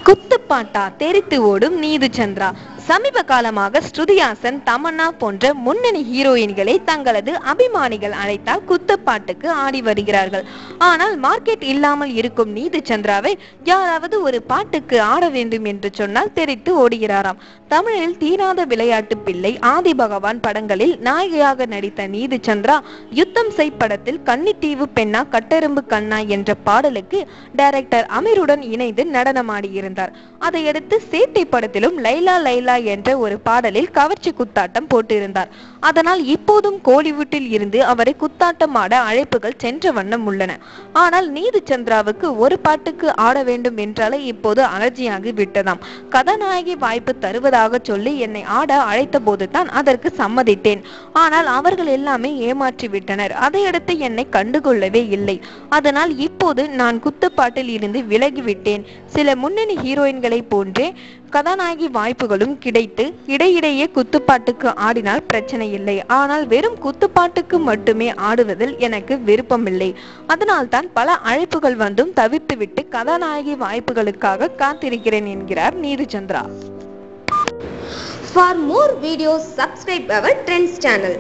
குத்துப்பாட்டா தெரித்து ஓடும் நீது சந்திரா. சமீப காலமாக ஸ்ருதிஹாசன், தமன்னா போன்ற முன்னணி ஹீரோயின்களை தங்களது அபிமானிகள் அழைத்தால் குத்துப்பாட்டுக்கு ஆடி வருகிறார்கள். ஆனால் மார்க்கெட் இல்லாமல் இருக்கும் நீது சந்திராவை யாராவது ஒரு பாட்டுக்கு ஆட வேண்டும் என்று சொன்னால் தெரித்து ஓடுகிறாராம். தமிழில் தீராத விளையாட்டு பிள்ளை, ஆதி பகவான் படங்களில் நாயகியாக நடித்த நீது சந்திரா யுத்தம் செய் படத்தில் கன்னித்தீவு பெண்ணா கட்டெரும்பு கண்ணா என்ற பாடலுக்கு டைரக்டர் அமீருடன் இணைந்து நடனமாடியிருந்தார். அதையடுத்து சேட்டை படத்திலும் லைலா லைலா என்ற ஒரு பாடலில் கவர்ச்சி குத்தாட்டம் போட்டிருந்தார். அதனால் இப்போதும் கோலிவுட்டில் இருந்து அவரை குத்தாட்டம் ஆட அழைப்புகள் சென்ற வண்ணம் உள்ளன. ஆனால் நீது சந்திராவுக்கு ஒரு பாட்டுக்கு ஆட வேண்டும் என்றாலே இப்போது அலர்ஜியாகி விட்டதாம். கதாநாயகி வாய்ப்பு தருவதாக சொல்லி என்னை ஆட அழைத்த போதுதான் அதற்கு சம்மதித்தேன். ஆனால் அவர்கள் எல்லாமே ஏமாற்றி விட்டனர். அதையடுத்து என்னை கண்டுகொள்ளவே இல்லை. அதனால் இப்போது நான் குத்துப்பாட்டில் இருந்து விலகிவிட்டேன். சில முன்னணி ஹீரோயின்களை போன்றே கதாநாயகி வாய்ப்புகளும் கிடைத்து இடையிடையே குத்துப்பாட்டுக்கு ஆடினால் பிரச்சனை இல்லை. ஆனால் வெறும் குத்துப்பாட்டுக்கு மட்டுமே ஆடுவதில் எனக்கு விருப்பமில்லை. அதனால்தான் பல அழைப்புகள் வந்தும் தவிர்த்துவிட்டு கதாநாயகி வாய்ப்புகளுக்காக காத்திருக்கிறேன் என்கிறார் Nitu Chandra. For more videos, subscribe our Trends channel.